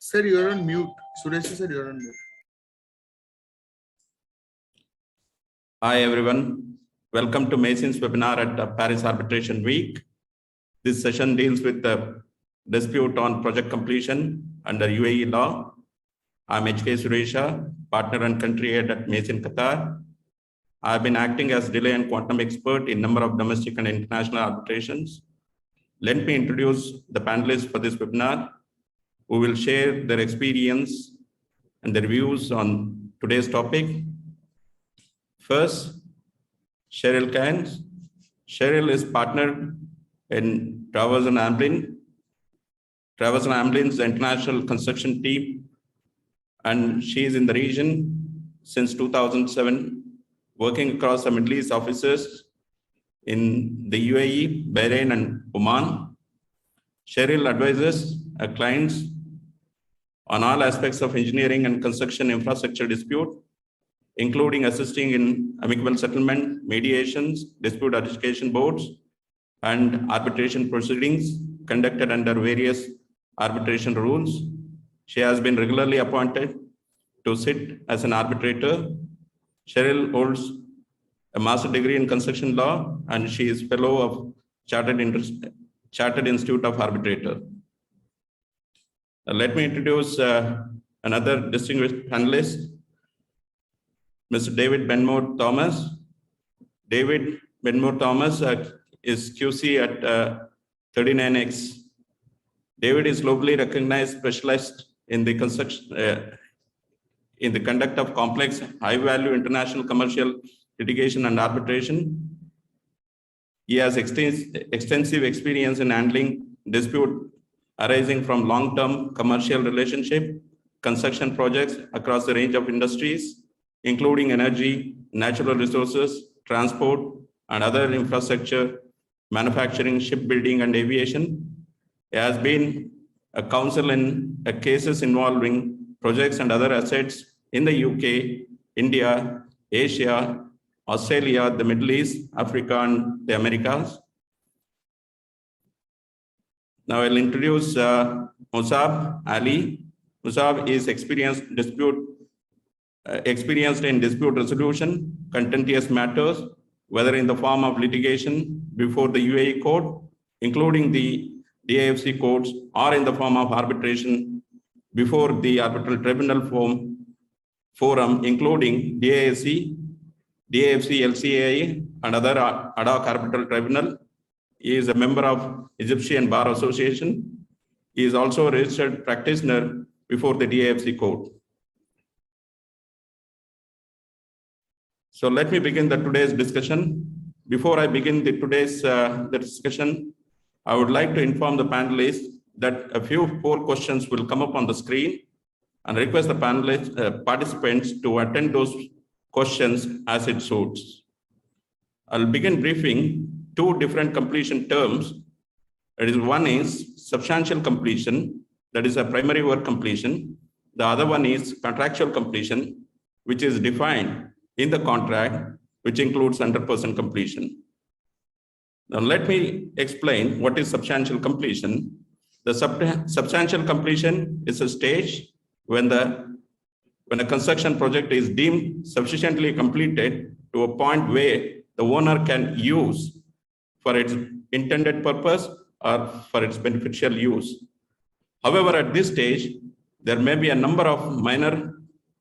Sir, you're on mute. Suresha, sir, you're on mute. Hi, everyone. Welcome to Masin's webinar at Paris Arbitration Week. This session deals with the dispute on project completion under UAE law. I'm H K Suresha, partner and country head at Masin, Qatar. I've been acting as delay and quantum expert in number of domestic and international arbitrations. Let me introduce the panelists for this webinar, who will share their experience and their views on today's topic. First, Cheryl Cairns. Cheryl is partner in Trowers Hamlins. Trowers Hamlins, the international construction team, and she is in the region since 2007, working across the Middle East offices in the UAE, Bahrain, and Oman. Cheryl advises her clients on all aspects of engineering and construction infrastructure dispute, including assisting in amicable settlement, mediations, dispute adjudication boards, and arbitration proceedings conducted under various arbitration rules. She has been regularly appointed to sit as an arbitrator. Cheryl holds a master's degree in construction law, and she is fellow of Chartered Institute of Arbitrator. Let me introduce another distinguished panelist, Mr. David Brynmor Thomas. David Brynmor Thomas is QC at 39X. David is globally recognized specialist in the construction, in the conduct of complex, high-value international commercial litigation and arbitration. He has extensive experience in handling dispute arising from long-term commercial relationship, construction projects across the range of industries, including energy, natural resources, transport, and other infrastructure, manufacturing, shipbuilding, and aviation. He has been a counsel in cases involving projects and other assets in the UK, India, Asia, Australia, the Middle East, Africa, and the Americas. Now I'll introduce Mosaab Ali. Mosaab is experienced in dispute resolution, contentious matters, whether in the form of litigation before the UAE court, including the DAFC courts, or in the form of arbitration before the arbitral tribunal forum, including DAFC, LCAI, and other ad hoc arbitral tribunal. He is a member of Egyptian Bar Association. He is also a registered practitioner before the DAFC court. So let me begin today's discussion. Before I begin today's discussion, I would like to inform the panelists that a few poll questions will come up on the screen, and request the participants to attend those questions as it suits. I'll begin briefing two different completion terms. One is substantial completion, that is a primary work completion. The other one is contractual completion, which is defined in the contract, which includes 100% completion. Now let me explain what is substantial completion. The substantial completion is a stage when a construction project is deemed sufficiently completed to a point where the owner can use for its intended purpose or for its beneficial use. However, at this stage, there may be a number of minor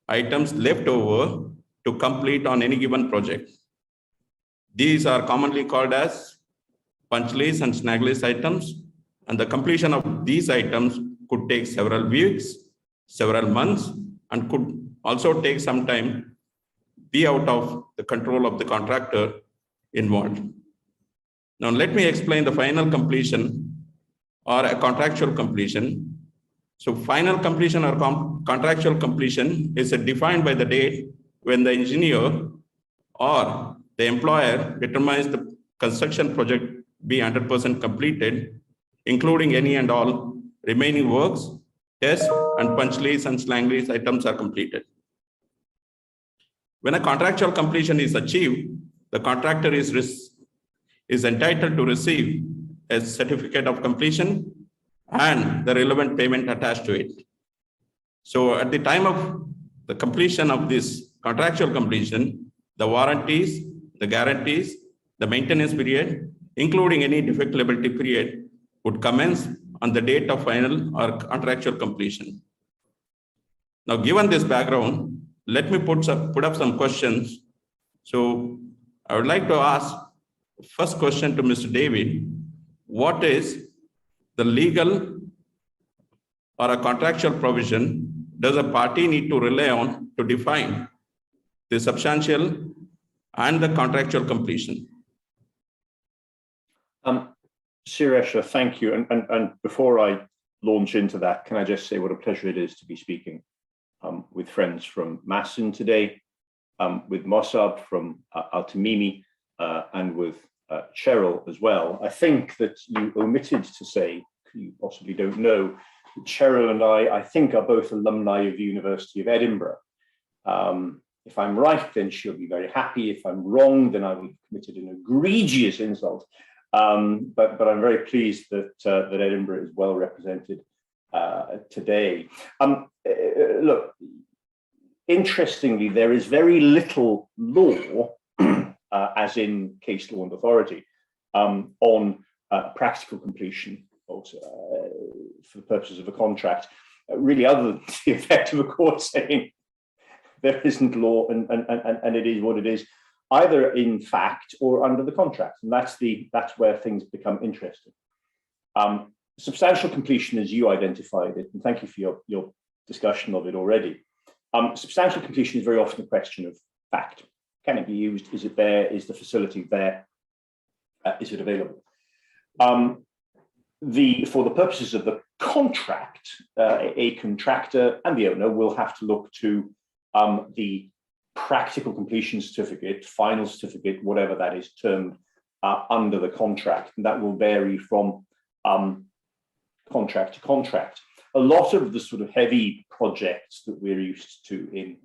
items left over to complete on any given project. These are commonly called as punch list and snag list items, and the completion of these items could take several weeks, several months, and could also take some time, be out of the control of the contractor involved. Now let me explain the final completion or a contractual completion. So final completion or contractual completion is defined by the date when the engineer or the employer determines the construction project be 100% completed, including any and all remaining works, tests, and punch list and slang list items are completed. When a contractual completion is achieved, the contractor is entitled to receive a certificate of completion and the relevant payment attached to it. So at the time of the completion of this contractual completion, the warranties, the guarantees, the maintenance period, including any defect liability period, would commence on the date of final or contractual completion. Now, given this background, let me put up some questions. So I would like to ask first question to Mr. David. What is the legal or a contractual provision does a party need to rely on to define the substantial and the contractual completion? Suresha, thank you. And before I launch into that, can I just say what a pleasure it is to be speaking with friends from Masin today, with Mosaab from Tamimi, and with Cheryl as well. I think that you omitted to say, you possibly don't know, that Cheryl and I think, are both alumni of the University of Edinburgh. If I'm right, then she'll be very happy. If I'm wrong, then I will have committed an egregious insult. But I'm very pleased that that Edinburgh is well represented today. Look, interestingly, there is very little law, as in case law and authority, on practical completion also, for the purposes of a contract, really, other than the effect of a court saying there isn't law and it is what it is, either in fact or under the contract. And that's where things become interesting. Substantial completion, as you identified it, and thank you for your discussion of it already. Substantial completion is very often a question of fact. Can it be used? Is it there? Is the facility there? Is it available? For the purposes of the contract, a contractor and the owner will have to look to the practical completion certificate, final certificate, whatever that is termed, under the contract. And that will vary from contract to contract. A lot of the sort of heavy projects that we're used to in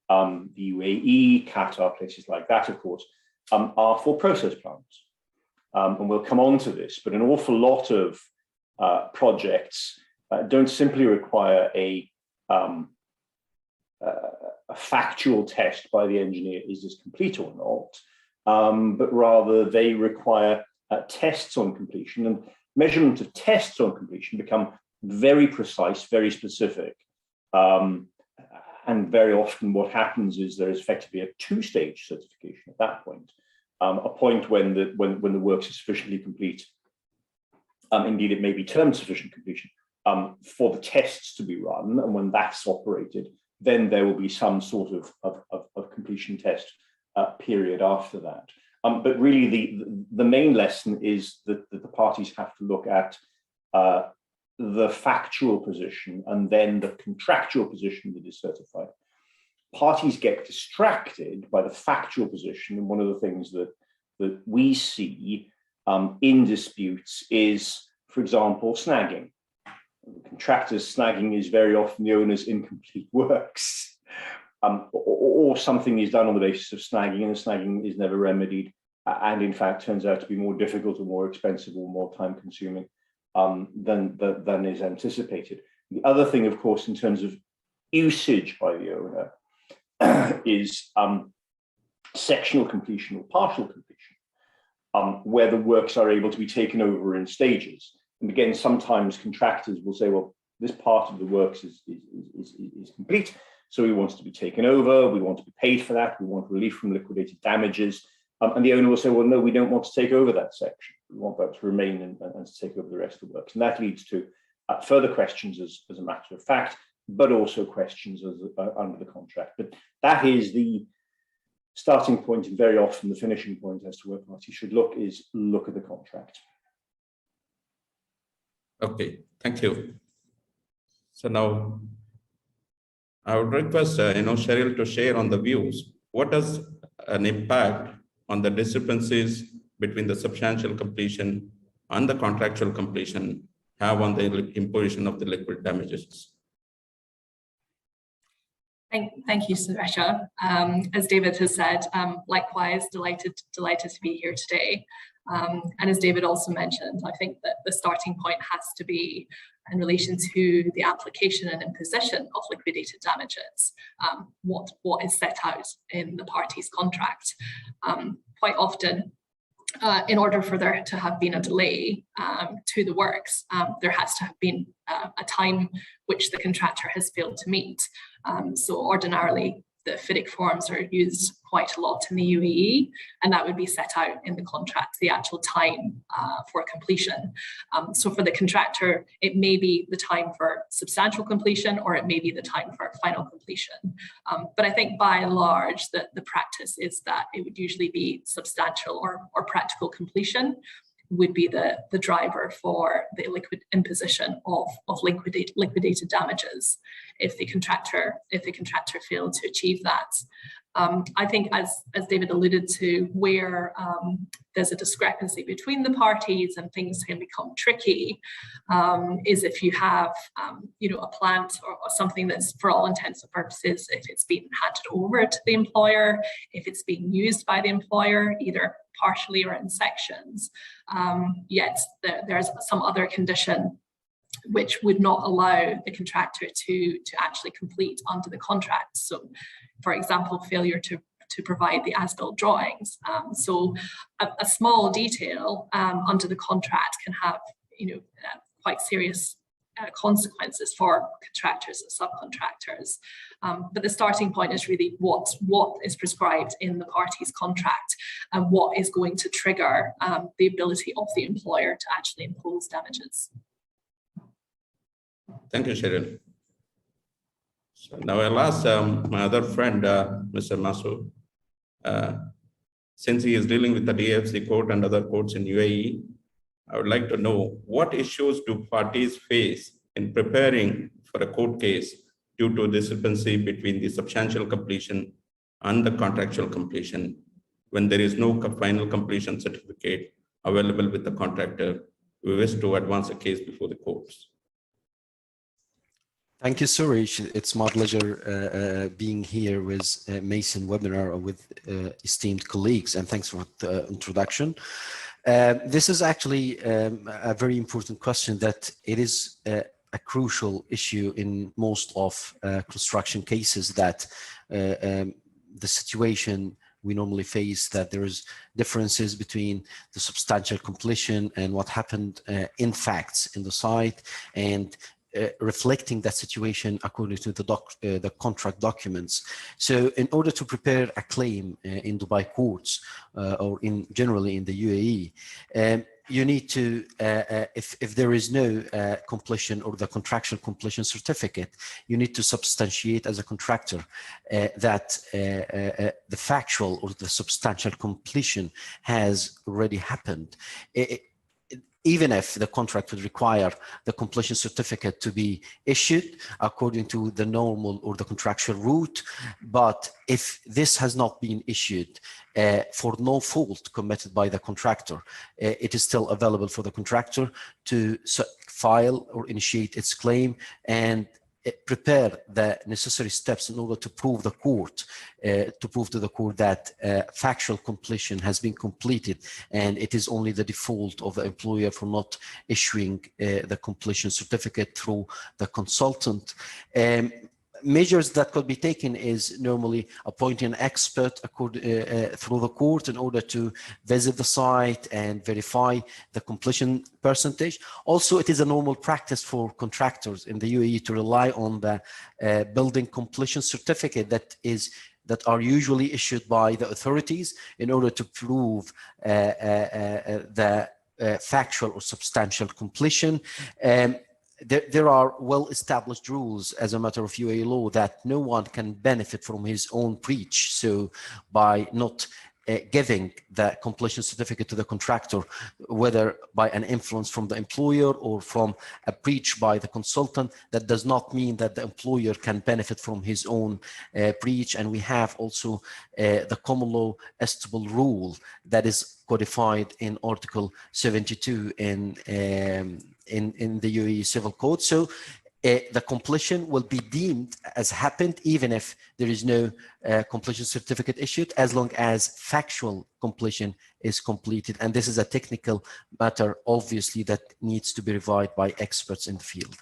the UAE, Qatar, places like that, of course, are for process plants. And we'll come on to this, but an awful lot of projects don't simply require a factual test by the engineer, is this complete or not, but rather they require tests on completion, and measurement of tests on completion become very precise, very specific. And very often what happens is there is effectively a two-stage certification at that point, a point when the works is sufficiently complete. Indeed, it may be termed sufficient completion for the tests to be run, and when that's operated, then there will be some sort of completion test period after that. But really, the main lesson is that the parties have to look at the factual position and then the contractual position that is certified. Parties get distracted by the factual position, and one of the things that we see in disputes is, for example, snagging. The contractor's snagging is very often the owner's incomplete works, or something is done on the basis of snagging, and the snagging is never remedied, and in fact turns out to be more difficult or more expensive or more time-consuming than is anticipated. The other thing, of course, in terms of usage by the owner, is sectional completion or partial completion, where the works are able to be taken over in stages. And again, sometimes contractors will say, well, this part of the works is complete, so we want it to be taken over, we want to be paid for that, we want relief from liquidated damages. And the owner will say, well, no, we don't want to take over that section. We want that to remain and to take over the rest of the works. And that leads to further questions as a matter of fact, but also questions under the contract. But that is the starting point, and very often the finishing point as to where parties should look at the contract. Okay, thank you. So now I would request Cheryl to share on the views. What does an impact on the discrepancies between the substantial completion and the contractual completion have on the imposition of the liquid damages? Thank you, Suresha. As David has said, likewise delighted to be here today. And as David also mentioned, I think that the starting point has to be in relation to the application and imposition of liquidated damages, what is set out in the parties' contract. Quite often, in order for there to have been a delay to the works, there has to have been a time which the contractor has failed to meet. So ordinarily, the FIDIC forms are used quite a lot in the UAE, and that would be set out in the contract, the actual time for completion. So for the contractor, it may be the time for substantial completion, or it may be the time for final completion. But I think by and large, the practice is that it would usually be substantial or practical completion would be the driver for the imposition of liquidated damages if the contractor failed to achieve that. I think, as David alluded to, where there's a discrepancy between the parties and things can become tricky, is if you have a plant or something that's, for all intents and purposes, if it's being handed over to the employer, if it's being used by the employer, either partially or in sections, yet there's some other condition which would not allow the contractor to actually complete under the contract. So, for example, failure to provide the as-built drawings. So a small detail under the contract can have quite serious consequences for contractors and subcontractors. But the starting point is really what is prescribed in the parties' contract and what is going to trigger the ability of the employer to actually impose damages. Thank you, Cheryl. So now I'll ask my other friend, Mr. Masood, since he is dealing with the DFC court and other courts in UAE, I would like to know what issues do parties face in preparing for a court case due to discrepancy between the substantial completion and the contractual completion when there is no final completion certificate available with the contractor who wish to advance a case before the courts. Thank you, Suresh. It's my pleasure being here with Masin webinar with esteemed colleagues, and thanks for the introduction. This is actually a very important question that it is a crucial issue in most of construction cases, that the situation we normally face, that there is differences between the substantial completion and what happened in facts in the site, and reflecting that situation according to the contract documents. So in order to prepare a claim in Dubai courts or generally in the UAE, you need to, if there is no completion or the contractual completion certificate, you need to substantiate as a contractor that the factual or the substantial completion has already happened. Even if the contract would require the completion certificate to be issued according to the normal or the contractual route, but if this has not been issued for no fault committed by the contractor, it is still available for the contractor to file or initiate its claim and prepare the necessary steps in order to prove to the court that factual completion has been completed, and it is only the default of the employer for not issuing the completion certificate through the consultant. Measures that could be taken is normally appointing an expert through the court in order to visit the site and verify the completion percentage. Also, it is a normal practice for contractors in the UAE to rely on the building completion certificate that are usually issued by the authorities in order to prove the factual or substantial completion. There are well-established rules as a matter of UAE law that no one can benefit from his own breach. So by not giving the completion certificate to the contractor, whether by an influence from the employer or from a breach by the consultant, that does not mean that the employer can benefit from his own breach. And we have also the common law estoppel rule that is codified in Article 72 in the UAE Civil Code. So the completion will be deemed as happened, even if there is no completion certificate issued, as long as factual completion is completed. And this is a technical matter, obviously, that needs to be reviewed by experts in the field.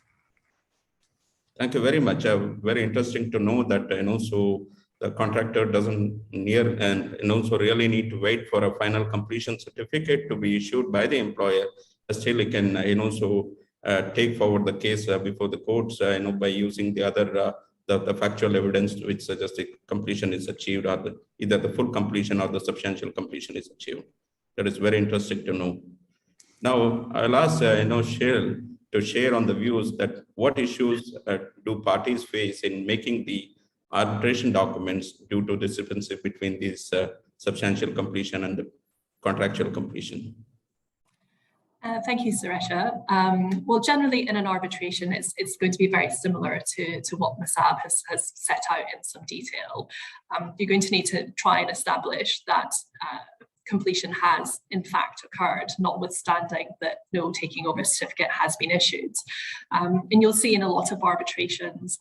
Thank you very much. Very interesting to know that, so the contractor doesn't so really need to wait for a final completion certificate to be issued by the employer. Still, he can, take forward the case before the courts, by using the other, the factual evidence which suggests the completion is achieved, or either the full completion or the substantial completion is achieved. That is very interesting to know. Now, I'll ask, Cheryl to share on the views that what issues do parties face in making the arbitration documents due to discrepancy between these substantial completion and the contractual completion. Thank you, Suresha. Well, generally in an arbitration, it's going to be very similar to what Mosaab has set out in some detail. You're going to need to try and establish that completion has in fact occurred, notwithstanding that no taking over certificate has been issued. And you'll see in a lot of arbitrations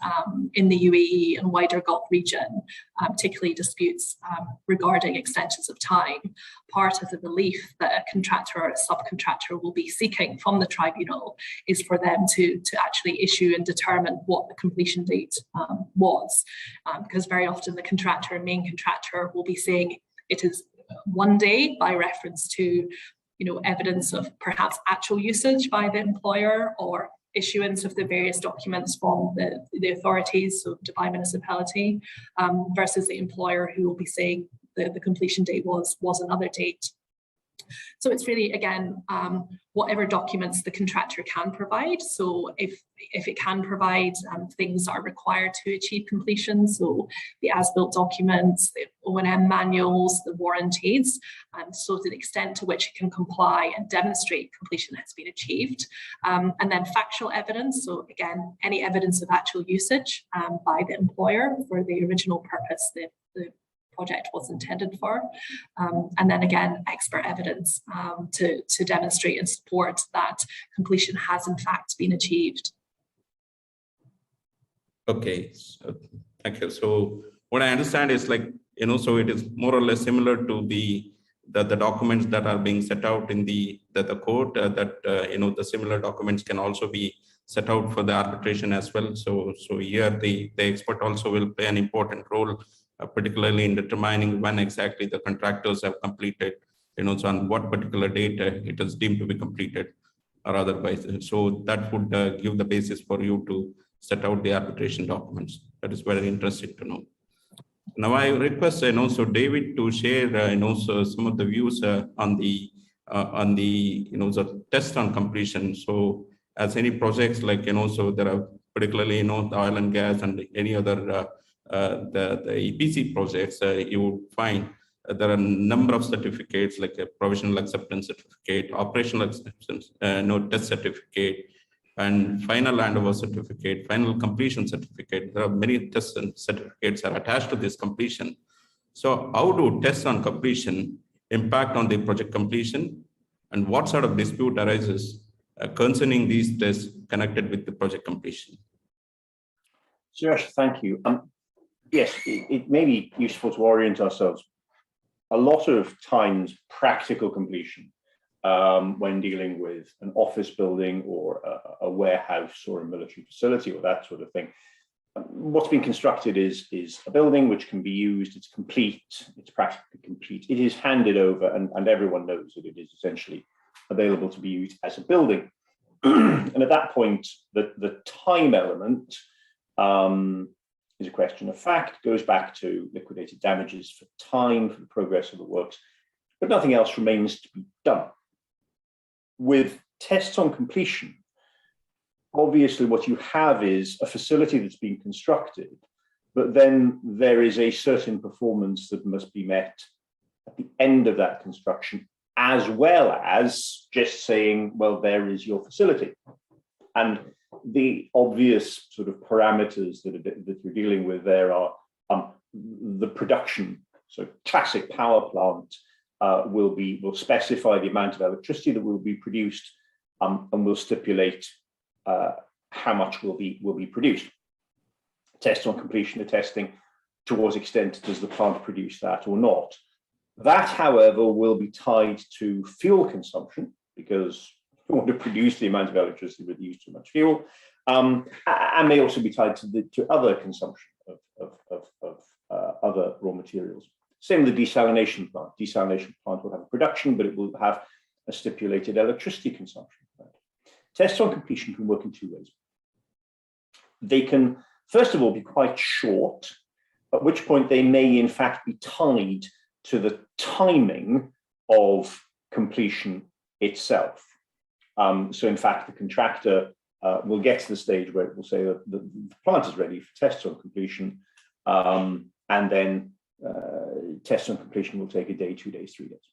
in the UAE and wider Gulf region, particularly disputes regarding extensions of time, part of the relief that a contractor or a subcontractor will be seeking from the tribunal is for them to actually issue and determine what the completion date was. Because very often the contractor and main contractor will be saying it is one day by reference to, evidence of perhaps actual usage by the employer or issuance of the various documents from the authorities, so Dubai municipality, versus the employer who will be saying the completion date was another date. So it's really, again, whatever documents the contractor can provide. So if it can provide things that are required to achieve completion, so the as-built documents, the O&M manuals, the warranties, so to the extent to which it can comply and demonstrate completion has been achieved. And then factual evidence, so again, any evidence of actual usage by the employer for the original purpose the project was intended for, and then again expert evidence to demonstrate and support that completion has in fact been achieved. Okay, so, thank you. So what I understand is so it is more or less similar to the documents that are being set out in the court, the similar documents can also be set out for the arbitration as well. So here the expert also will play an important role, particularly in determining when exactly the contractors have completed, so on what particular date it is deemed to be completed or otherwise. So that would give the basis for you to set out the arbitration documents. That is very interesting to know. Now I request, so David to share, so some of the views on the test on completion. So as any projects so there are particularly, the oil and gas and any other the EPC projects, you would find there are a number of certificates like a provisional acceptance certificate, operational acceptance, test certificate, and final handover certificate, final completion certificate. There are many test certificates are attached to this completion. So how do tests on completion impact on the project completion, and what sort of dispute arises concerning these tests connected with the project completion? Suresh, thank you. Yes, it may be useful to orient ourselves. A lot of times, practical completion when dealing with an office building or a warehouse or a military facility or that sort of thing, what's been constructed is a building which can be used, it's complete, it's practically complete, it is handed over, and everyone knows that it is essentially available to be used as a building. And at that point, the time element is a question of fact, goes back to liquidated damages for time, for the progress of the works, but nothing else remains to be done. With tests on completion, obviously what you have is a facility that's been constructed, but then there is a certain performance that must be met at the end of that construction, as well as just saying, well, there is your facility. And the obvious sort of parameters that you're dealing with there are the production. So classic power plant will specify the amount of electricity that will be produced and will stipulate how much will be produced. Test on completion of testing, to what extent does the plant produce that or not? That, however, will be tied to fuel consumption, because we want to produce the amount of electricity with use too much fuel, and may also be tied to other consumption of other raw materials. Same with the desalination plant. Desalination plant will have a production, but it will have a stipulated electricity consumption. Tests on completion can work in two ways. They can, first of all, be quite short, at which point they may in fact be tied to the timing of completion itself. So in fact, the contractor will get to the stage where it will say that the plant is ready for tests on completion, and then tests on completion will take a day, 2 days, 3 days.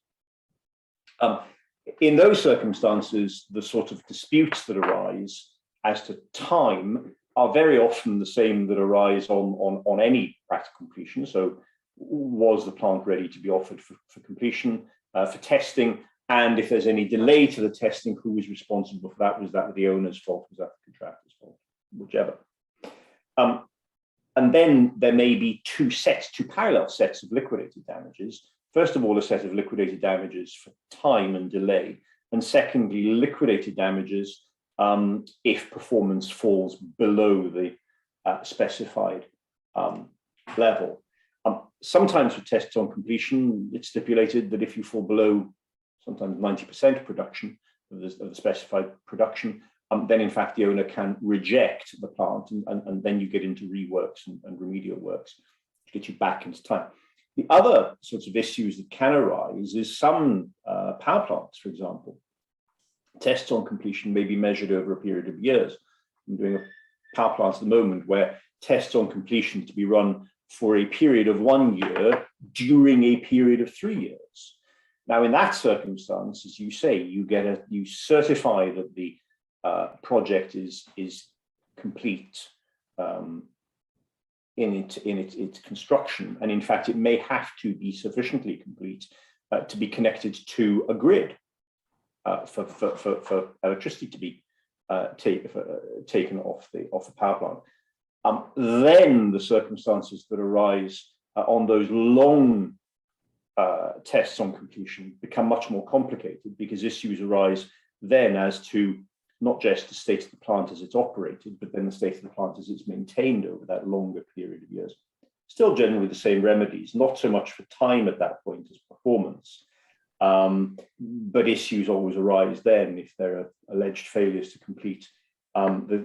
In those circumstances, the sort of disputes that arise as to time are very often the same that arise on any practical completion. So was the plant ready to be offered for completion, for testing? And if there's any delay to the testing, who is responsible for that? Was that the owner's fault? Was that the contractor's fault? Whichever. And then there may be two parallel sets of liquidated damages. First of all, a set of liquidated damages for time and delay. And secondly, liquidated damages if performance falls below the specified level. Sometimes for tests on completion, it's stipulated that if you fall below sometimes 90% production of the specified production, then in fact the owner can reject the plant, and then you get into reworks and remedial works to get you back into time. The other sorts of issues that can arise is some power plants, for example. Tests on completion may be measured over a period of years. I'm doing a power plant at the moment where tests on completion to be run for a period of 1 year during a period of 3 years. Now, in that circumstance, as you say, you certify that the project is complete in its construction, and in fact, it may have to be sufficiently complete to be connected to a grid for electricity to be taken off the power plant. Then the circumstances that arise on those long tests on completion become much more complicated, because issues arise then as to not just the state of the plant as it's operated, but then the state of the plant as it's maintained over that longer period of years. Still generally the same remedies, not so much for time at that point as performance. But issues always arise then if there are alleged failures to complete the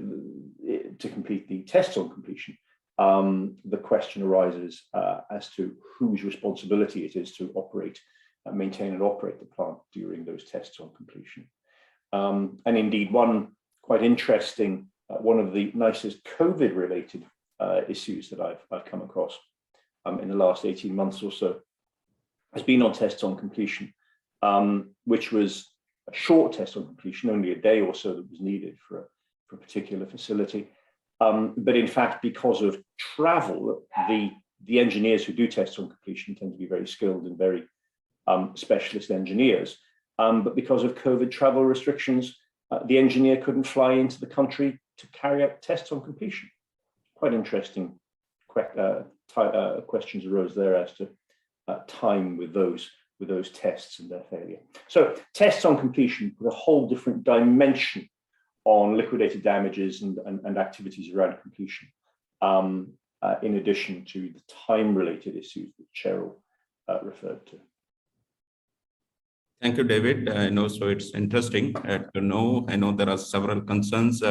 tests on completion. The question arises as to whose responsibility it is to maintain and operate the plant during those tests on completion. And indeed, one quite interesting, one of the nicest COVID-related issues that I've come across in the last 18 months or so has been on tests on completion, which was a short test on completion, only a day or so that was needed for a particular facility. But in fact, because of travel, the engineers who do tests on completion tend to be very skilled and very specialist engineers. But because of COVID travel restrictions, the engineer couldn't fly into the country to carry out tests on completion. Quite interesting questions arose there as to time with those tests and their failure. So tests on completion put a whole different dimension on liquidated damages and activities around completion, in addition to the time-related issues that Cheryl referred to. Thank you, David. So it's interesting to know. I know there are several concerns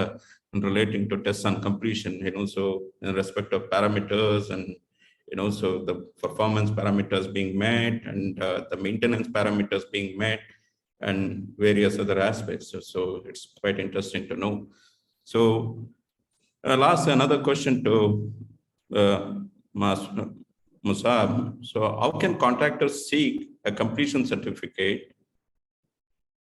relating to tests on completion, so in respect of parameters and, so the performance parameters being met and the maintenance parameters being met and various other aspects. So it's quite interesting to know. So I'll ask another question to Mosaab. So how can contractors seek a completion certificate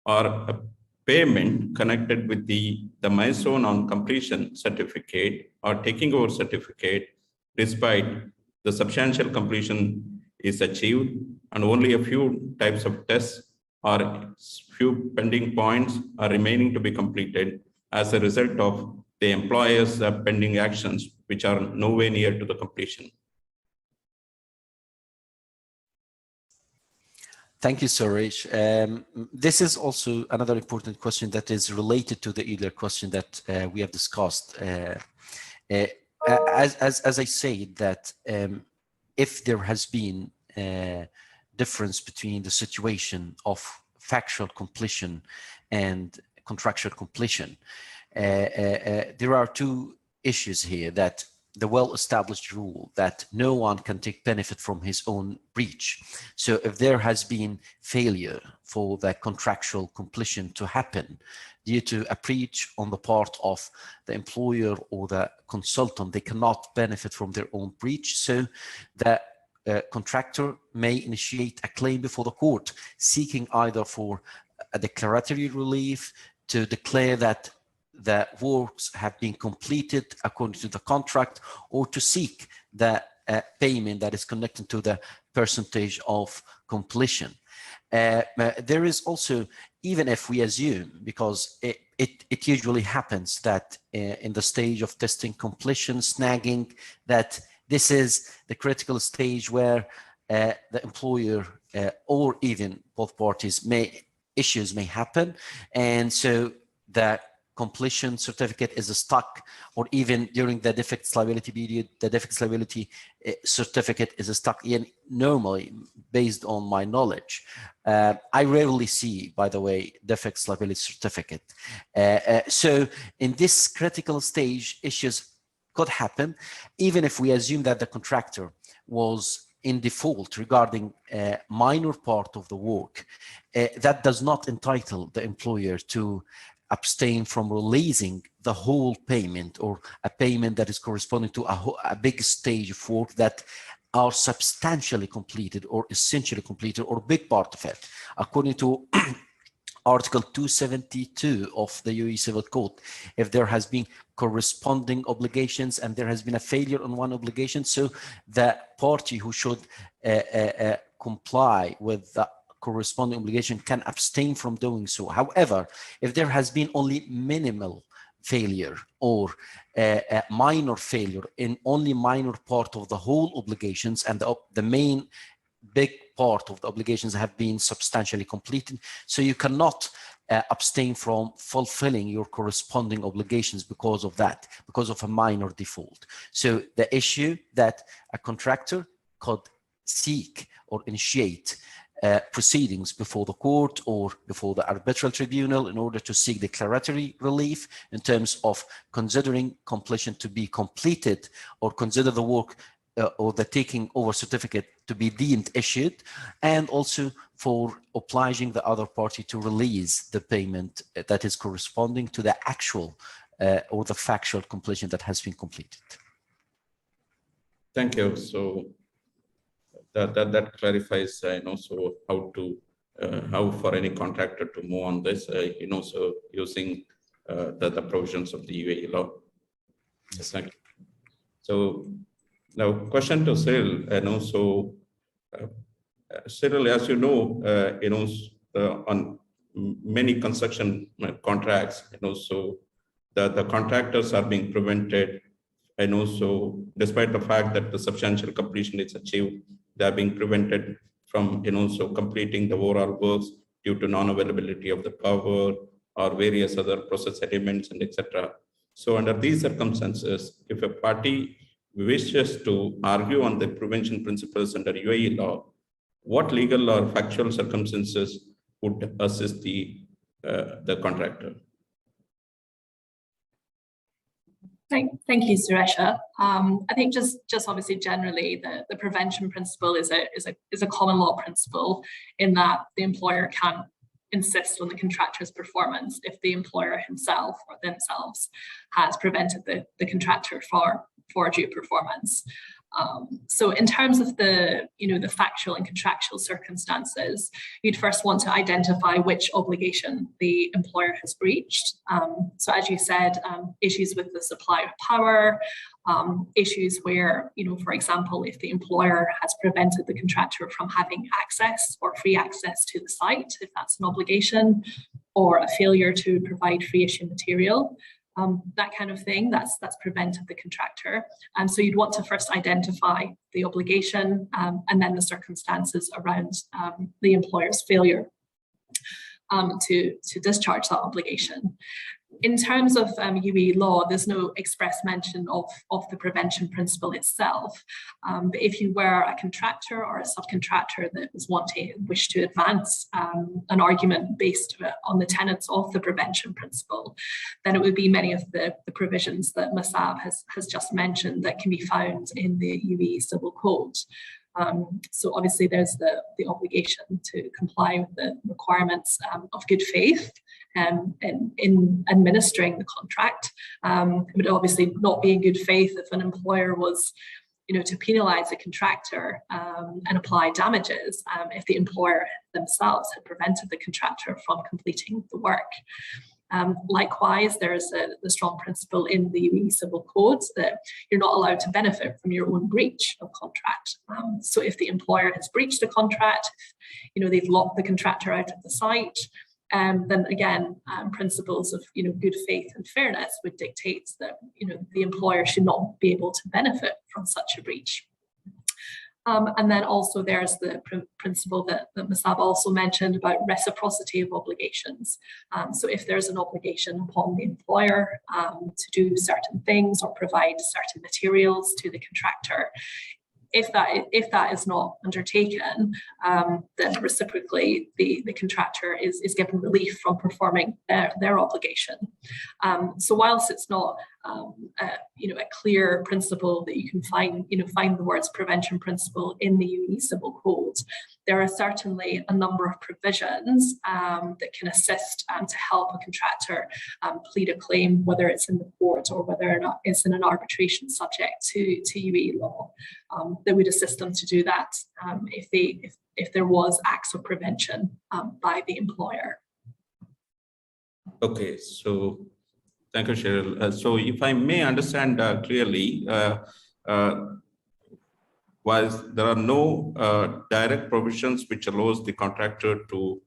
or a payment connected with the milestone on completion certificate or taking over certificate, despite the substantial completion is achieved and only a few types of tests or few pending points are remaining to be completed as a result of the employer's pending actions, which are nowhere near to the completion? Thank you, Suresh. This is also another important question that is related to the earlier question that we have discussed. As I said, that if there has been a difference between the situation of factual completion and contractual completion, there are two issues here: that the well-established rule that no one can take benefit from his own breach. So if there has been failure for the contractual completion to happen due to a breach on the part of the employer or the consultant, they cannot benefit from their own breach. So the contractor may initiate a claim before the court, seeking either for a declaratory relief to declare that the works have been completed according to the contract, or to seek the payment that is connected to the percentage of completion. There is also, even if we assume, because it usually happens that in the stage of testing completion, snagging, that this is the critical stage where the employer or even both parties issues may happen, and so the completion certificate is stuck, or even during the defects liability period, the defects liability certificate is stuck. And normally, based on my knowledge, I rarely see, by the way, defects liability certificate. So in this critical stage, issues could happen, even if we assume that the contractor was in default regarding a minor part of the work. That does not entitle the employer to abstain from releasing the whole payment, or a payment that is corresponding to a big stage of work that are substantially completed or essentially completed, or big part of it. According to Article 272 of the UAE Civil Code, if there has been corresponding obligations and there has been a failure on one obligation, so the party who should comply with the corresponding obligation can abstain from doing so. However, if there has been only minimal failure or a minor failure in only minor part of the whole obligations, and the main big part of the obligations have been substantially completed, so you cannot abstain from fulfilling your corresponding obligations because of that, because of a minor default. So the issue that a contractor could seek or initiate proceedings before the court or before the arbitral tribunal in order to seek declaratory relief in terms of considering completion to be completed, or consider the work or the taking over certificate to be deemed issued, and also for obliging the other party to release the payment that is corresponding to the actual or the factual completion that has been completed. Thank you. So that clarifies, so how for any contractor to move on this, so using the provisions of the UAE law. Yes, thank you. So now, question to Cheryl, so Cheryl, as you know, on many construction contracts, so the contractors are being prevented, so despite the fact that the substantial completion is achieved, they are being prevented from, so completing the overall works due to non-availability of the power or various other process elements and etc. So under these circumstances, if a party wishes to argue on the prevention principles under UAE law, what legal or factual circumstances would assist the contractor? Thank you, Suresha. I think just obviously generally the prevention principle is a common law principle, in that the employer can insist on the contractor's performance if the employer himself or themselves has prevented the contractor for due performance. So in terms of the factual and contractual circumstances, you'd first want to identify which obligation the employer has breached. So as you said, issues with the supply of power, issues where, for example, if the employer has prevented the contractor from having access or free access to the site, if that's an obligation, or a failure to provide free issue material. that kind of thing, that's prevented the contractor. So you'd want to first identify the obligation and then the circumstances around the employer's failure to discharge that obligation. In terms of UAE law, there's no express mention of the prevention principle itself. But if you were a contractor or a subcontractor that wish to advance an argument based on the tenets of the prevention principle, then it would be many of the provisions that Mosaab has just mentioned that can be found in the UAE Civil Code. So obviously there's the obligation to comply with the requirements of good faith in administering the contract. It would obviously not be in good faith if an employer was, to penalise a contractor and apply damages if the employer themselves had prevented the contractor from completing the work. Likewise, there's the strong principle in the UAE Civil Code that you're not allowed to benefit from your own breach of contract. So if the employer has breached a contract, they've locked the contractor out of the site, then again, principles of good faith and fairness would dictate that the employer should not be able to benefit from such a breach. And then also there's the principle that Mosaab also mentioned about reciprocity of obligations. So if there's an obligation upon the employer to do certain things or provide certain materials to the contractor, if that is not undertaken, then reciprocally the contractor is given relief from performing their obligation. So whilst it's not a clear principle that you can find the words prevention principle in the UAE Civil Code, there are certainly a number of provisions that can assist to help a contractor plead a claim, whether it's in the court or whether or not it's in an arbitration subject to UAE law, that would assist them to do that if there was acts of prevention by the employer. Okay, so thank you, Cheryl. So if I may understand clearly, while there are no direct provisions which allows the contractor to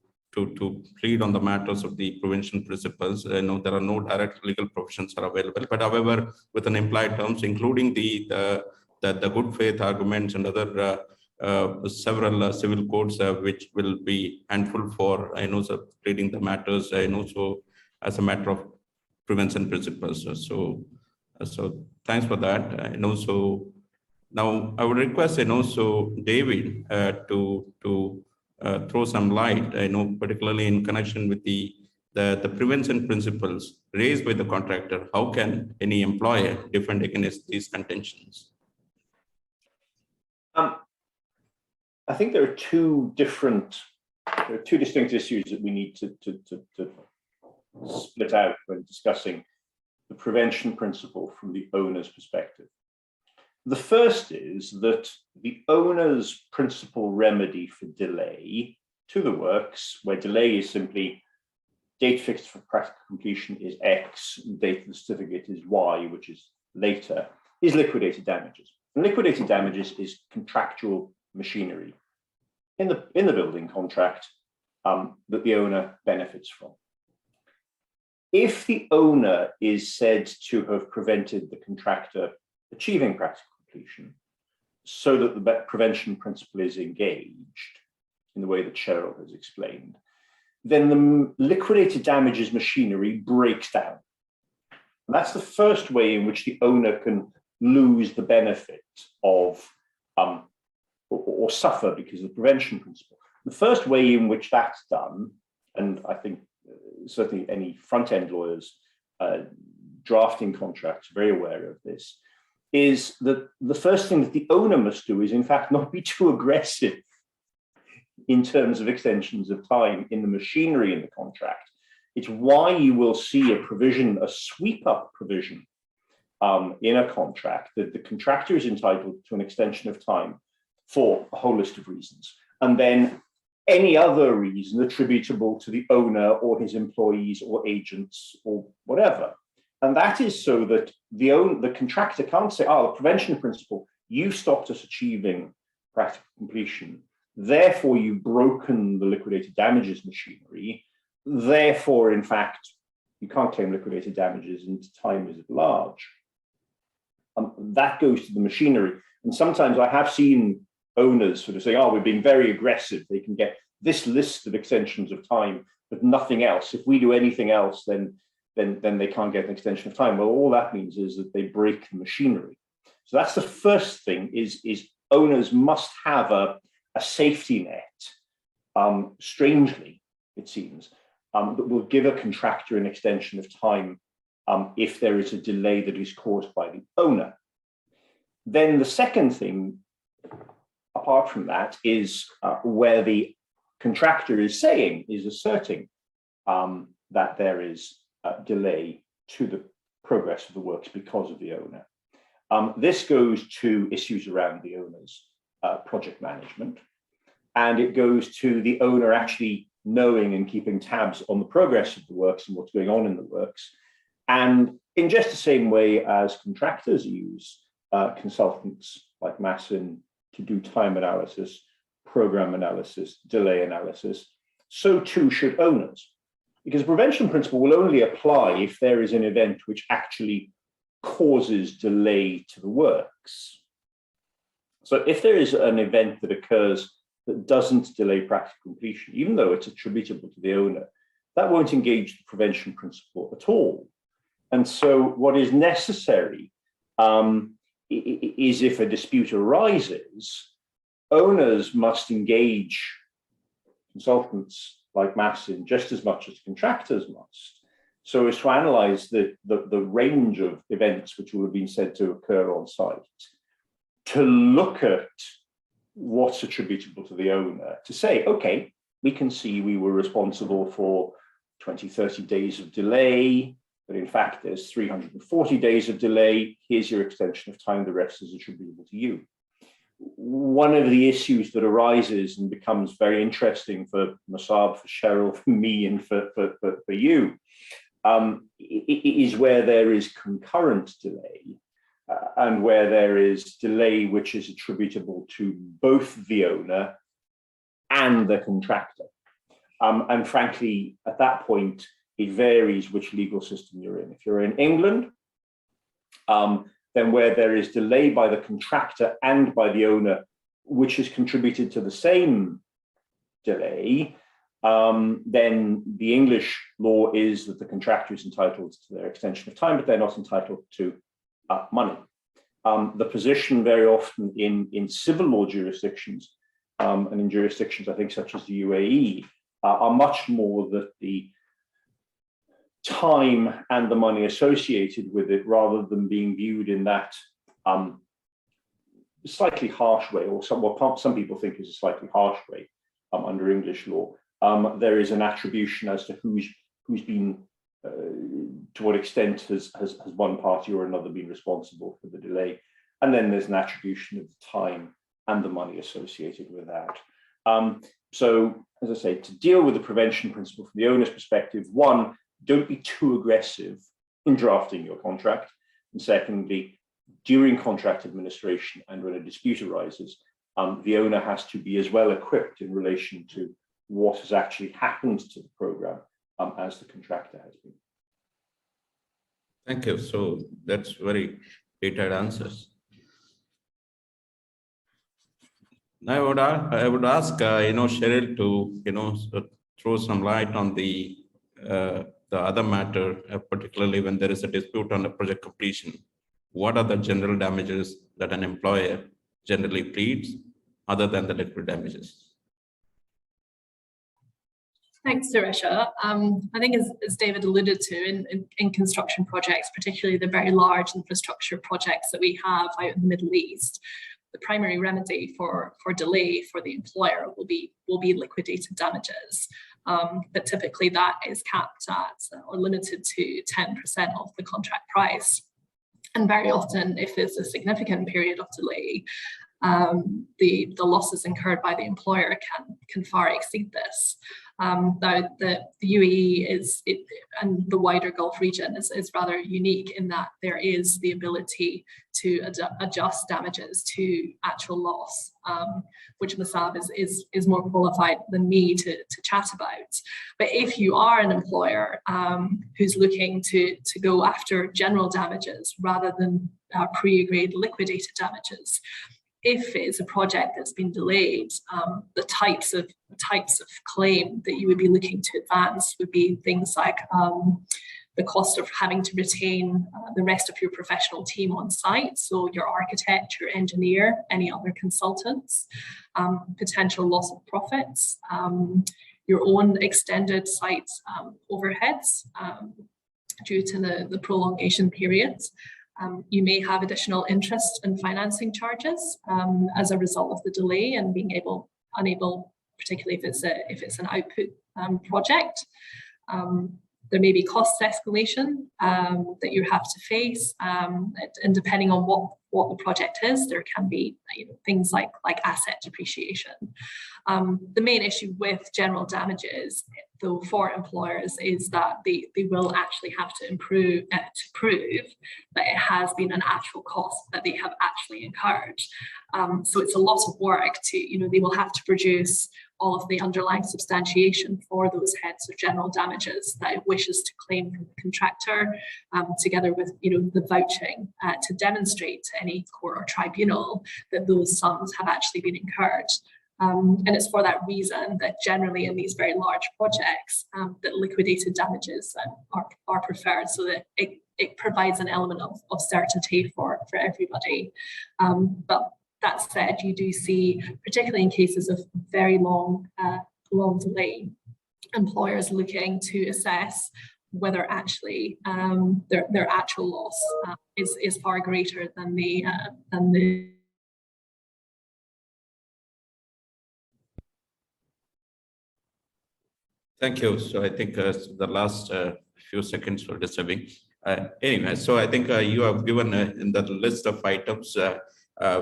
plead on the matters of the prevention principles, there are no direct legal provisions are available. But however, with an implied terms, including the good faith arguments and other several civil codes which will be handful for pleading the matters, so as a matter of prevention principles. So thanks for that. And also now I would request David to throw some light, particularly in connection with the prevention principles raised by the contractor. How can any employer defend against these contentions? I think there are two distinct issues that we need to split out when discussing the prevention principle from the owner's perspective. The first is that the owner's principal remedy for delay to the works, where delay is simply date fixed for practical completion is X, date of the certificate is Y, which is later, is liquidated damages. And liquidated damages is contractual machinery in the building contract that the owner benefits from. If the owner is said to have prevented the contractor achieving practical completion so that the prevention principle is engaged in the way that Cheryl has explained, then the liquidated damages machinery breaks down. And that's the first way in which the owner can lose the benefit of or suffer because of the prevention principle. The first way in which that's done, and I think certainly any front-end lawyers drafting contracts are very aware of this, is that the first thing that the owner must do is in fact not be too aggressive in terms of extensions of time in the machinery in the contract. It's why you will see a provision, a sweep-up provision in a contract, that the contractor is entitled to an extension of time for a whole list of reasons. And then any other reason attributable to the owner or his employees or agents or whatever. And that is so that the contractor can't say, the prevention principle, you stopped us achieving practical completion, therefore you've broken the liquidated damages machinery, therefore, in fact, you can't claim liquidated damages and time is large. That goes to the machinery. And sometimes I have seen owners sort of say, oh, we're being very aggressive. They can get this list of extensions of time, but nothing else. If we do anything else, then they can't get an extension of time. Well, all that means is that they break the machinery. So that's the first thing, is owners must have a safety net, strangely, it seems, that will give a contractor an extension of time if there is a delay that is caused by the owner. Then the second thing, apart from that, is where the contractor is asserting that there is a delay to the progress of the works because of the owner. This goes to issues around the owner's project management, and it goes to the owner actually knowing and keeping tabs on the progress of the works and what's going on in the works. And in just the same way as contractors use consultants like Masin to do time analysis, program analysis, delay analysis, so too should owners. Because the prevention principle will only apply if there is an event which actually causes delay to the works. So if there is an event that occurs that doesn't delay practical completion, even though it's attributable to the owner, that won't engage the prevention principle at all. And so what is necessary is, if a dispute arises, owners must engage consultants like Masin just as much as contractors must, so as to analyze the range of events which will have been said to occur on site, to look at what's attributable to the owner, to say, okay, we can see we were responsible for 20, 30 days of delay, but in fact, there's 340 days of delay. Here's your extension of time. The rest is attributable to you. One of the issues that arises and becomes very interesting for Mosaab, for Cheryl, for me, and for you, is where there is concurrent delay and where there is delay which is attributable to both the owner and the contractor. And frankly, at that point, it varies which legal system you're in. If you're in England, then where there is delay by the contractor and by the owner, which has contributed to the same delay, then the English law is that the contractor is entitled to their extension of time, but they're not entitled to money. The position very often in civil law jurisdictions and in jurisdictions, I think, such as the UAE, are much more that the time and the money associated with it, rather than being viewed in that slightly harsh way, or what some people think is a slightly harsh way under English law. There is an attribution as to who's been, to what extent has one party or another been responsible for the delay. And then there's an attribution of the time and the money associated with that. So, as I say, to deal with the prevention principle from the owner's perspective, one, don't be too aggressive in drafting your contract. And secondly, during contract administration and when a dispute arises, the owner has to be as well equipped in relation to what has actually happened to the program as the contractor has been. Thank you. So that's very detailed answers. Now I would ask Cheryl to throw some light on the other matter, particularly when there is a dispute on a project completion. What are the general damages that an employer generally pleads other than the liquid damages? Thanks, Suresha. I think as David alluded to, in construction projects, particularly the very large infrastructure projects that we have out in the Middle East, the primary remedy for delay for the employer will be liquidated damages. But typically that is capped at or limited to 10% of the contract price. And very often, if there's a significant period of delay, the losses incurred by the employer can far exceed this. Now, the UAE and the wider Gulf region is rather unique in that there is the ability to adjust damages to actual loss, which Mosaab is more qualified than me to chat about. But if you are an employer who's looking to go after general damages rather than pre-agreed liquidated damages, if it's a project that's been delayed, the types of claim that you would be looking to advance would be things like the cost of having to retain the rest of your professional team on site, so your architect, your engineer, any other consultants, potential loss of profits, your own extended site overheads due to the prolongation periods. You may have additional interest and financing charges as a result of the delay and being unable, particularly if it's an output project. There may be cost escalation that you have to face, and depending on what the project is, there can be things like asset depreciation. The main issue with general damages, though, for employers is that they will actually have to prove that it has been an actual cost that they have actually incurred. So it's a lot of work to, they will have to produce all of the underlying substantiation for those heads of general damages that it wishes to claim from the contractor, together with the vouching to demonstrate to any court or tribunal that those sums have actually been incurred. And it's for that reason that generally in these very large projects that liquidated damages are preferred, so that it provides an element of certainty for everybody. But that said, you do see, particularly in cases of very long delay, employers looking to assess whether actually their actual loss is far greater than the Thank you. So I think the last few seconds were disturbing. Anyway, so I think you have given in the list of items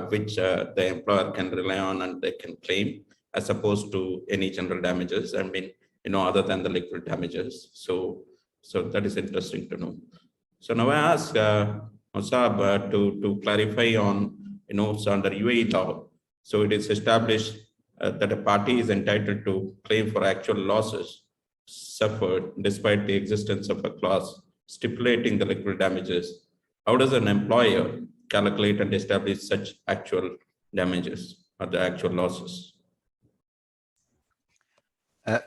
which the employer can rely on and they can claim, as opposed to any general damages. I mean, other than the liquid damages. So that is interesting to know. So now I ask Mosaab to clarify on, so under UAE law, so it is established that a party is entitled to claim for actual losses suffered despite the existence of a clause stipulating the liquid damages. How does an employer calculate and establish such actual damages or the actual losses?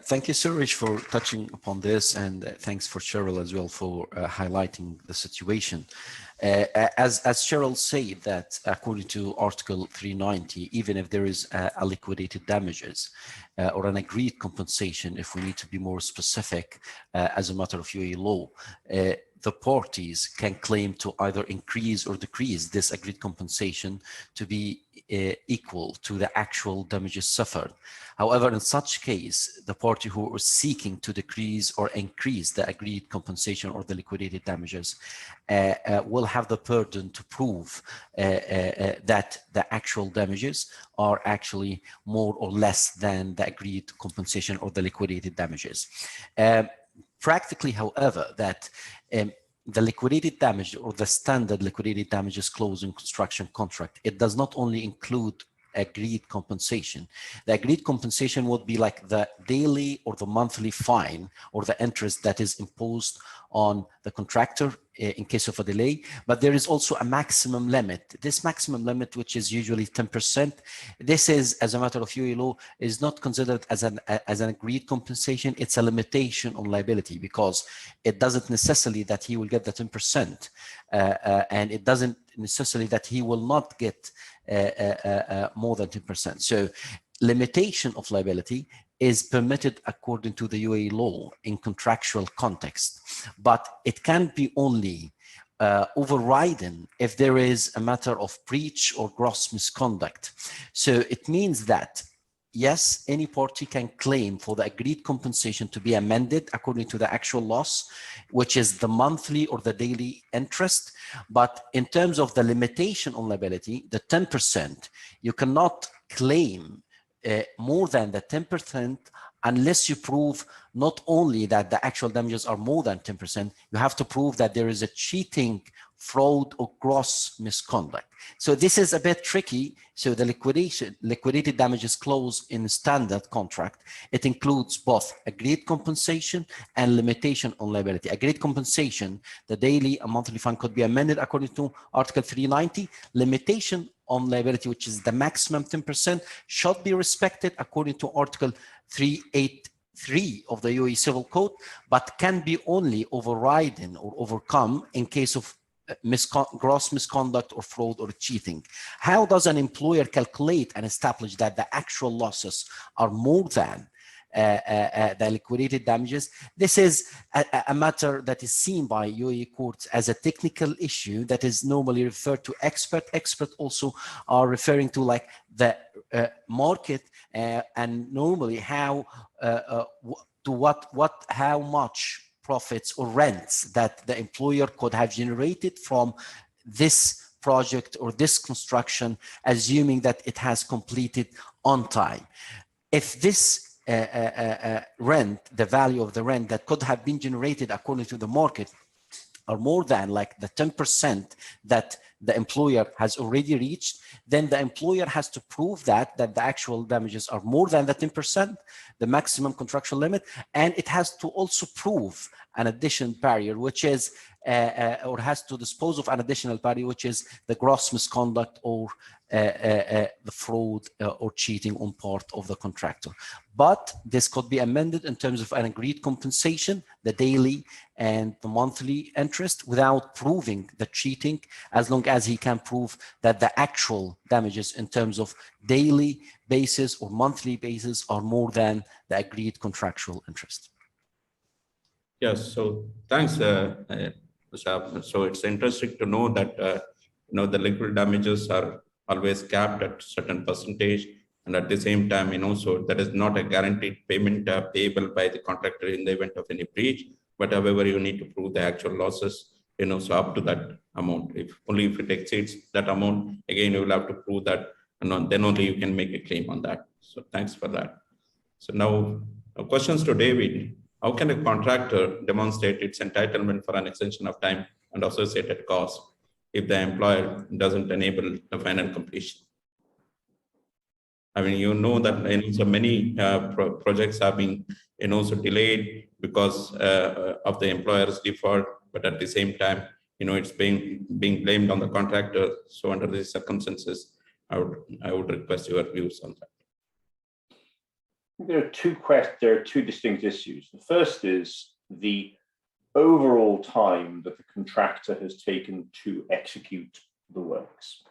Thank you, Suresh, for touching upon this, and thanks for Cheryl as well for highlighting the situation. As Cheryl said, that according to Article 390, even if there is a liquidated damages or an agreed compensation, if we need to be more specific as a matter of UAE law, the parties can claim to either increase or decrease this agreed compensation to be equal to the actual damages suffered. However, in such case, the party who is seeking to decrease or increase the agreed compensation or the liquidated damages will have the burden to prove that the actual damages are actually more or less than the agreed compensation or the liquidated damages. Practically, however, that the liquidated damage or the standard liquidated damages clause in construction contract, it does not only include agreed compensation. The agreed compensation would be like the daily or the monthly fine or the interest that is imposed on the contractor in case of a delay, but there is also a maximum limit. This maximum limit, which is usually 10%, this is, as a matter of UAE law, is not considered as an agreed compensation. It's a limitation on liability, because it doesn't necessarily that he will get the 10%, and it doesn't necessarily that he will not get more than 10%. So limitation of liability is permitted according to the UAE law in contractual context, but it can be only overridden if there is a matter of breach or gross misconduct. So it means that, yes, any party can claim for the agreed compensation to be amended according to the actual loss, which is the monthly or the daily interest. But in terms of the limitation on liability, the 10%, you cannot claim more than the 10%, unless you prove not only that the actual damages are more than 10%, you have to prove that there is a cheating, fraud, or gross misconduct. So this is a bit tricky. So the liquidated damages clause in standard contract, it includes both agreed compensation and limitation on liability. Agreed compensation, the daily and monthly fund could be amended according to Article 390. Limitation on liability, which is the maximum 10%, should be respected according to Article 383 of the UAE Civil Code, but can be only overridden or overcome in case of gross misconduct or fraud or cheating. How does an employer calculate and establish that the actual losses are more than the liquidated damages? This is a matter that is seen by UAE courts as a technical issue that is normally referred to expert. Expert also are referring to like the market and normally how how much profits or rents that the employer could have generated from this project or this construction, assuming that it has completed on time. If this rent, the value of the rent that could have been generated according to the market are more than like the 10% that the employer has already reached, then the employer has to prove that the actual damages are more than the 10%, the maximum contractual limit, and it has to also prove an additional barrier, which is, or has to dispose of an additional barrier, which is the gross misconduct or the fraud or cheating on part of the contractor. But this could be amended in terms of an agreed compensation, the daily and the monthly interest, without proving the cheating, as long as he can prove that the actual damages in terms of daily basis or monthly basis are more than the agreed contractual interest. Yes, so thanks, Mosaab. So it's interesting to know that the liquid damages are always capped at certain percentage, and at the same time, so that is not a guaranteed payment payable by the contractor in the event of any breach. But however, you need to prove the actual losses, so up to that amount. If it exceeds that amount, again you will have to prove that, and then only you can make a claim on that. So thanks for that. So now questions to David. How can a contractor demonstrate its entitlement for an extension of time and associated costs if the employer doesn't enable the final completion? I mean, that so many projects have been so delayed because of the employer's default, but at the same time, it's being blamed on the contractor. So under these circumstances, I would request your views on that. There are two distinct issues. The first is the overall time that the contractor has taken to execute the works,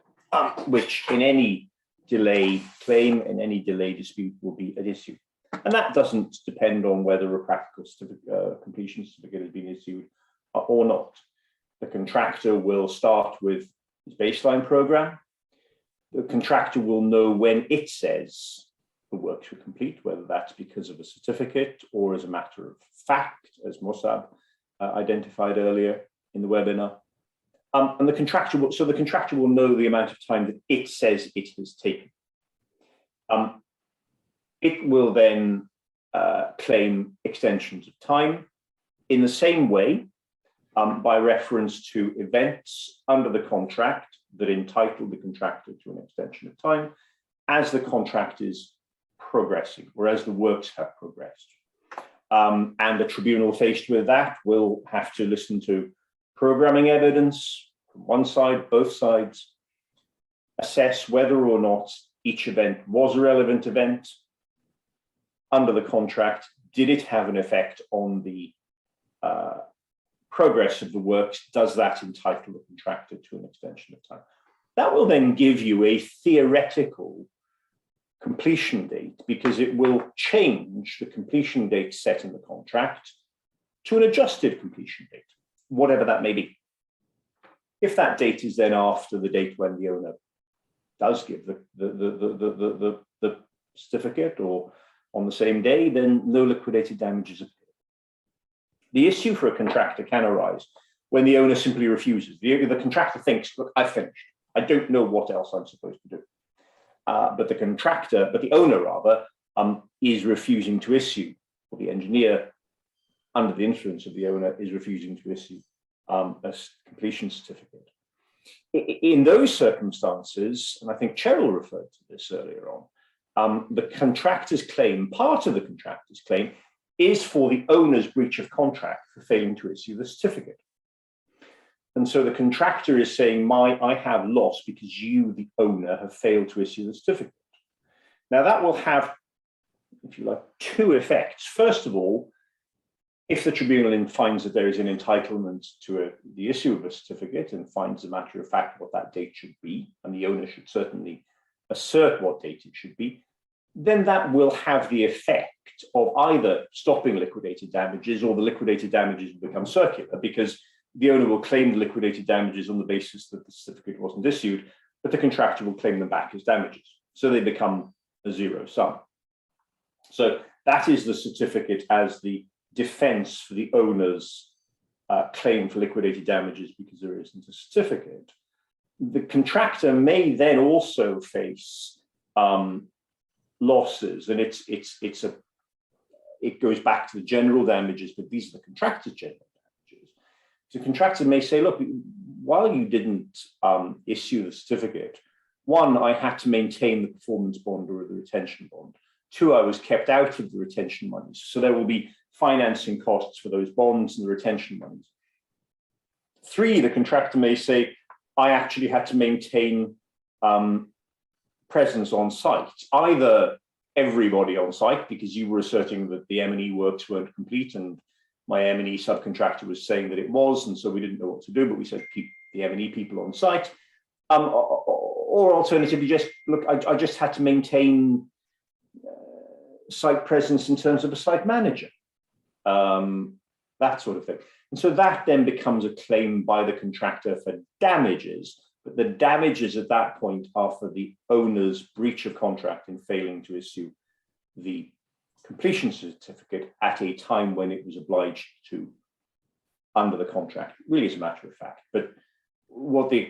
which in any delay claim, in any delay dispute will be an issue. And that doesn't depend on whether a practical completion certificate has been issued or not. The contractor will start with his baseline program. The contractor will know when it says the works were complete, whether that's because of a certificate or as a matter of fact, as Mosaab identified earlier in the webinar. And the contractor will know the amount of time that it says it has taken. It will then claim extensions of time in the same way by reference to events under the contract that entitle the contractor to an extension of time as the contract is progressing, or as the works have progressed. And the tribunal faced with that will have to listen to programming evidence from one side, both sides, assess whether or not each event was a relevant event under the contract. Did it have an effect on the progress of the works? Does that entitle the contractor to an extension of time? That will then give you a theoretical completion date, because it will change the completion date set in the contract to an adjusted completion date, whatever that may be. If that date is then after the date when the owner does give the certificate or on the same day, then no liquidated damages appear. The issue for a contractor can arise when the owner simply refuses. The contractor thinks, look, I've finished. I don't know what else I'm supposed to do. but the owner rather, is refusing to issue, or the engineer under the influence of the owner is refusing to issue a completion certificate. In those circumstances, and I think Cheryl referred to this earlier on, the contractor's claim, part of the contractor's claim, is for the owner's breach of contract for failing to issue the certificate. And so the contractor is saying, I have lost because you, the owner, have failed to issue the certificate. Now that will have, if you like, two effects. First of all, if the tribunal finds that there is an entitlement to the issue of a certificate and finds a matter of fact what that date should be, and the owner should certainly assert what date it should be, then that will have the effect of either stopping liquidated damages, or the liquidated damages will become circular, because the owner will claim the liquidated damages on the basis that the certificate wasn't issued, but the contractor will claim them back as damages. So they become a zero sum. So that is the certificate as the defense for the owner's claim for liquidated damages because there isn't a certificate. The contractor may then also face losses, and it goes back to the general damages, but these are the contractor's general damages. So the contractor may say, look, while you didn't issue the certificate, one, I had to maintain the performance bond or the retention bond. Two, I was kept out of the retention monies. So there will be financing costs for those bonds and the retention monies. Three, the contractor may say, I actually had to maintain presence on site, either everybody on site because you were asserting that the M&E works weren't complete and my M&E subcontractor was saying that it was, and so we didn't know what to do, but we said keep the M&E people on site. Or alternatively, just look, I just had to maintain site presence in terms of a site manager, that sort of thing. And so that then becomes a claim by the contractor for damages, but the damages at that point are for the owner's breach of contract in failing to issue the completion certificate at a time when it was obliged to under the contract, really as a matter of fact. But what the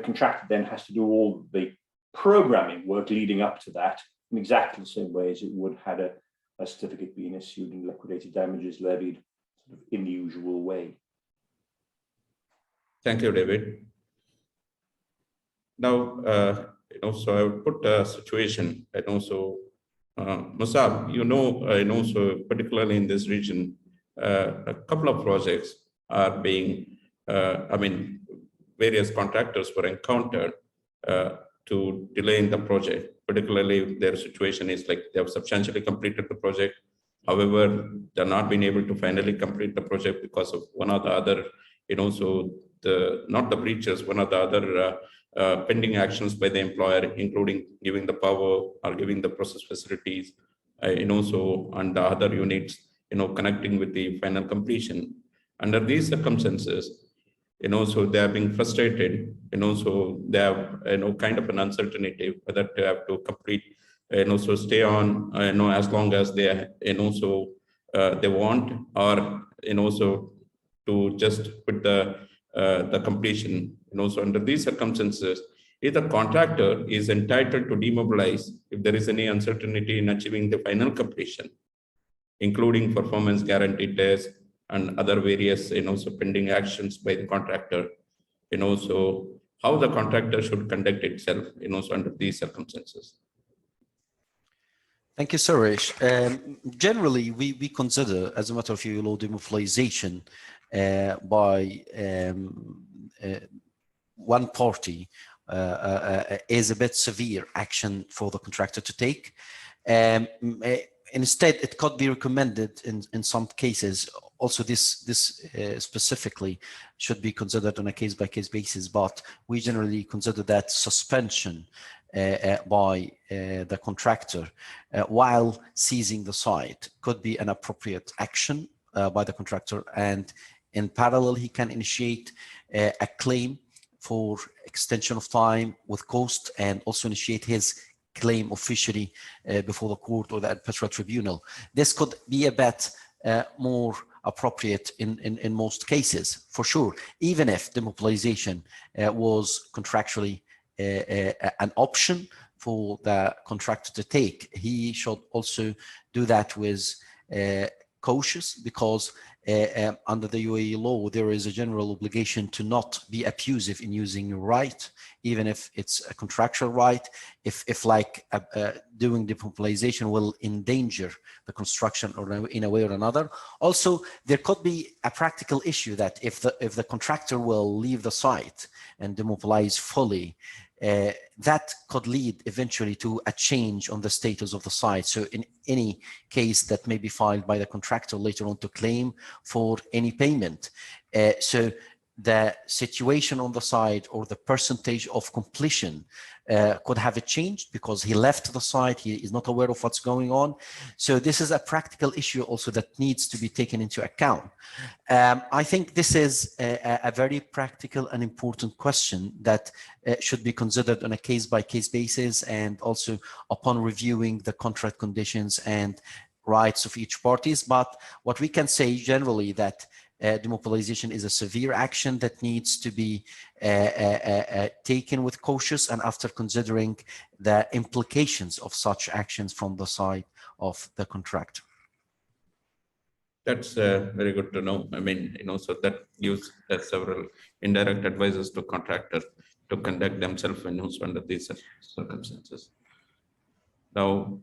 contractor then has to do all the programming work leading up to that in exactly the same way as it would had a certificate being issued and liquidated damages levied in the usual way. Thank you, David. Now, so I would put a situation, and also, Mosaab, and also particularly in this region, a couple of projects are being, various contractors were encountered to delay in the project, particularly if their situation is like they have substantially completed the project. However, they're not being able to finally complete the project because of one or the other, so not the breaches, one or the other pending actions by the employer, including giving the power or giving the process facilities, and the other units, connecting with the final completion. Under these circumstances, so they are being frustrated, so they have, kind of an uncertainty whether to have to complete, so stay on, as long as they, they want, or, so to just put the completion. So under these circumstances, either contractor is entitled to demobilize if there is any uncertainty in achieving the final completion, including performance guarantee tests and other various, so pending actions by the contractor, so how the contractor should conduct itself, so under these circumstances. Thank you, Suresh. Generally, we consider, as a matter of law, demobilization by one party is a bit severe action for the contractor to take. Instead, it could be recommended in some cases. Also, this specifically should be considered on a case-by-case basis, but we generally consider that suspension by the contractor while seizing the site could be an appropriate action by the contractor, and in parallel, he can initiate a claim for extension of time with cost, and also initiate his claim officially before the court or the arbitral tribunal. This could be a bit more appropriate in most cases, for sure, even if demobilization was contractually an option for the contractor to take, he should also do that with cautious, because under the UAE law, there is a general obligation to not be abusive in using your right, even if it's a contractual right, if like doing demobilization will endanger the construction or in a way or another. Also, there could be a practical issue that if the contractor will leave the site and demobilize fully, that could lead eventually to a change on the status of the site. So in any case that may be filed by the contractor later on to claim for any payment. So the situation on the site or the percentage of completion could have changed because he left the site, he is not aware of what's going on. So this is a practical issue also that needs to be taken into account. I think this is a very practical and important question that should be considered on a case-by-case basis, and also upon reviewing the contract conditions and rights of each parties. But what we can say generally that demobilization is a severe action that needs to be taken with cautious and after considering the implications of such actions from the side of the contractor. That's very good to know. I mean, so that gives several indirect advices to contractors to conduct themselves under these circumstances. Now,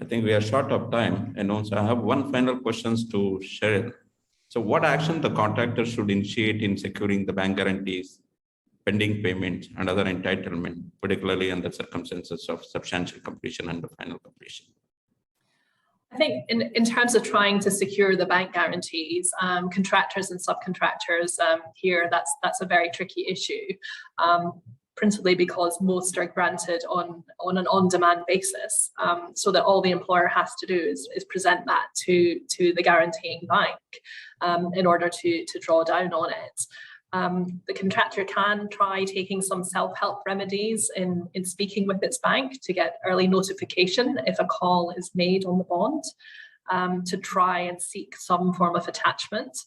I think we are short of time, and also I have one final question to Cheryl. So what action the contractor should initiate in securing the bank guarantees, pending payments, and other entitlement, particularly under circumstances of substantial completion and the final completion? I think in terms of trying to secure the bank guarantees, contractors and subcontractors here, that's a very tricky issue, principally because most are granted on an on-demand basis, so that all the employer has to do is present that to the guaranteeing bank in order to draw down on it. The contractor can try taking some self-help remedies in speaking with its bank to get early notification if a call is made on the bond, to try and seek some form of attachment.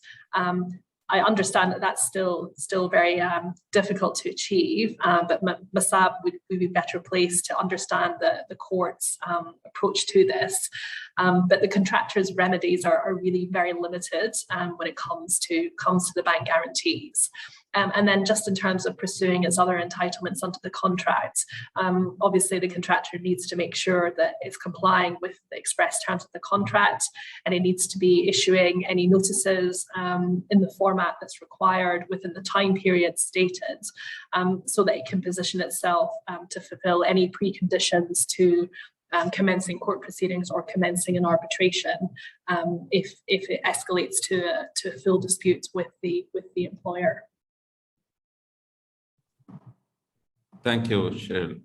I understand that that's still very difficult to achieve, but Mosaab would be better placed to understand the court's approach to this. But the contractor's remedies are really very limited when it comes to the bank guarantees. And then just in terms of pursuing its other entitlements under the contract, obviously the contractor needs to make sure that it's complying with the express terms of the contract, and it needs to be issuing any notices in the format that's required within the time period stated, so that it can position itself to fulfill any preconditions to commencing court proceedings or commencing an arbitration if it escalates to a full dispute with the employer. Thank you, Cheryl.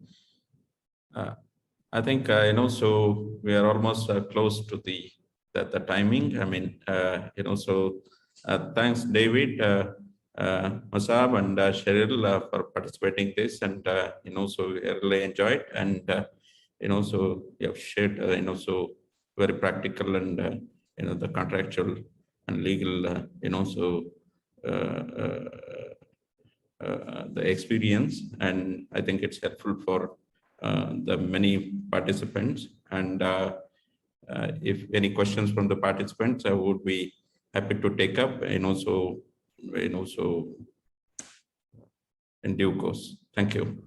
I think so we are almost close to the timing. I mean, so thanks, David, Mosaab, and Cheryl for participating in this, and so we really enjoyed, and so you have shared so very practical and the contractual and legal so the experience, and I think it's helpful for the many participants. And if any questions from the participants, I would be happy to take up, so in due course. Thank you.